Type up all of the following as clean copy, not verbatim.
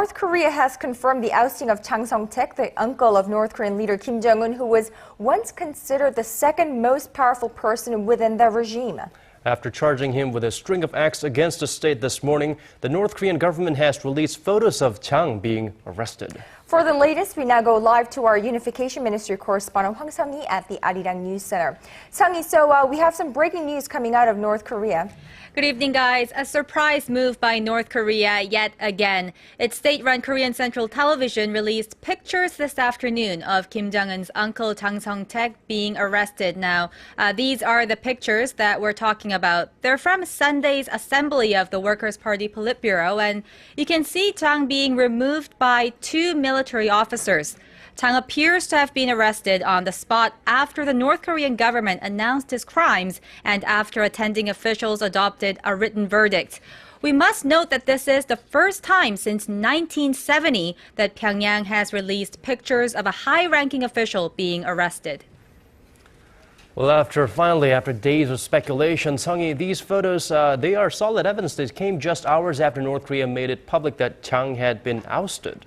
North Korea has confirmed the ousting of Jang Song-taek, the uncle of North Korean leader Kim Jong-un, who was once considered the second most powerful person within the regime. After charging him with a string of acts against the state this morning, the North Korean government has released photos of Jang being arrested. For the latest, we now go live to our Unification Ministry correspondent Hwang Sang-hee at the Arirang News Center. Sang-hee, so we have some breaking news coming out of North Korea. Good evening, guys. A surprise move by North Korea yet again. Its state-run Korean Central Television released pictures this afternoon of Kim Jong-un's uncle Jang Song-taek being arrested. Now, these are the pictures that we're talking about. They're from Sunday's assembly of the Workers' Party Politburo, and you can see Jang being removed by two military officers. Jang appears to have been arrested on the spot after the North Korean government announced his crimes and after attending officials adopted a written verdict. We must note that this is the first time since 1970 that Pyongyang has released pictures of a high-ranking official being arrested. Well, after days of speculation, Sang-hee, these photos, they are solid evidence. They came just hours after North Korea made it public that Jang had been ousted.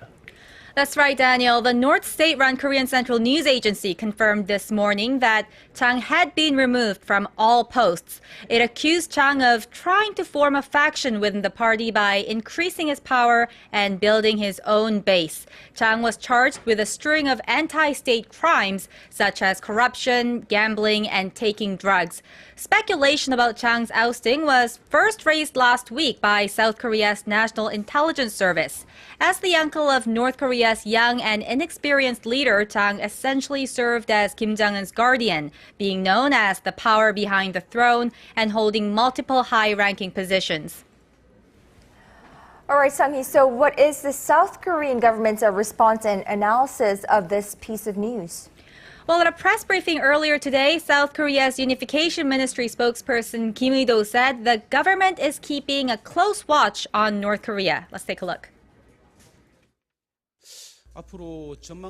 That's right, Daniel. The North state-run Korean Central News Agency confirmed this morning that Jang had been removed from all posts. It accused Jang of trying to form a faction within the party by increasing his power and building his own base. Jang was charged with a string of anti-state crimes such as corruption, gambling, and taking drugs. Speculation about Jang's ousting was first raised last week by South Korea's National Intelligence Service. As the uncle of North Korea's young and inexperienced leader, Jang essentially served as Kim Jong-un's guardian, being known as the power behind the throne and holding multiple high-ranking positions. All right, Sang-hee, so what is the South Korean government's response and analysis of this piece of news? Well, at a press briefing earlier today, South Korea's Unification Ministry spokesperson Kim Ui-do said the government is keeping a close watch on North Korea. Let's take a look.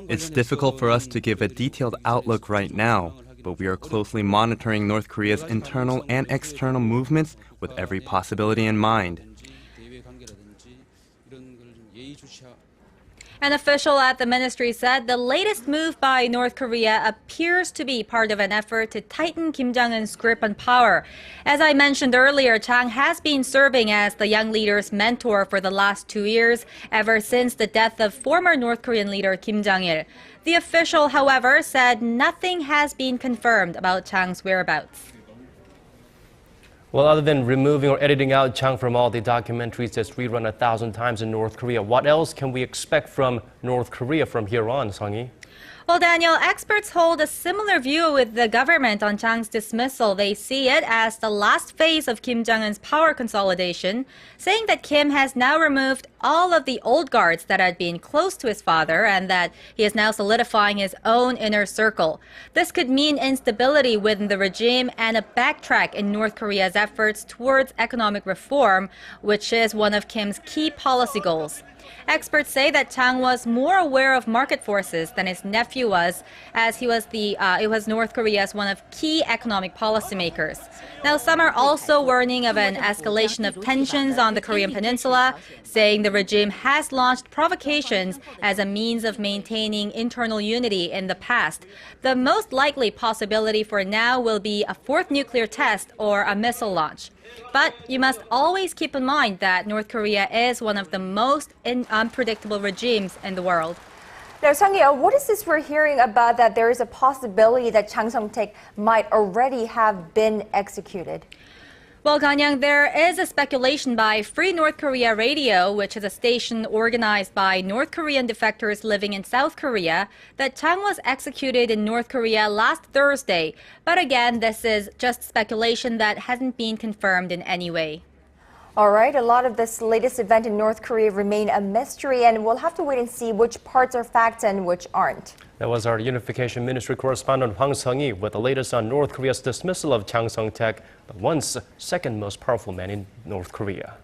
It's difficult for us to give a detailed outlook right now, but we are closely monitoring North Korea's internal and external movements with every possibility in mind. An official at the ministry said the latest move by North Korea appears to be part of an effort to tighten Kim Jong-un's grip on power. As I mentioned earlier, Jang has been serving as the young leader's mentor for the last 2 years, ever since the death of former North Korean leader Kim Jong-il. The official, however, said nothing has been confirmed about Jang's whereabouts. Well, other than removing or editing out Jang from all the documentaries that's rerun 1,000 times in North Korea, what else can we expect from North Korea from here on, Sang-hee? Well, Daniel, experts hold a similar view with the government on Jang's dismissal. They see it as the last phase of Kim Jong-un's power consolidation, saying that Kim has now removed all of the old guards that had been close to his father and that he is now solidifying his own inner circle. This could mean instability within the regime and a backtrack in North Korea's efforts towards economic reform, which is one of Kim's key policy goals. Experts say that Jang was more aware of market forces than his nephew was, as it was North Korea's one of key economic policymakers. Now, some are also warning of an escalation of tensions on the Korean peninsula, saying the regime has launched provocations as a means of maintaining internal unity in the past. The most likely possibility for now will be a fourth nuclear test or a missile launch. But you must always keep in mind that North Korea is one of the most unpredictable regimes in the world. Now, Sang-hee, what is this we're hearing about that there is a possibility that Jang Song-taek might already have been executed? Well, Ganyang, there is a speculation by Free North Korea Radio, which is a station organized by North Korean defectors living in South Korea, that Jang was executed in North Korea last Thursday. But again, this is just speculation that hasn't been confirmed in any way. All right, a lot of this latest event in North Korea remain a mystery, and we'll have to wait and see which parts are facts and which aren't. That was our Unification Ministry correspondent Hwang Sang-hee with the latest on North Korea's dismissal of Jang Song-taek, the once second most powerful man in North Korea.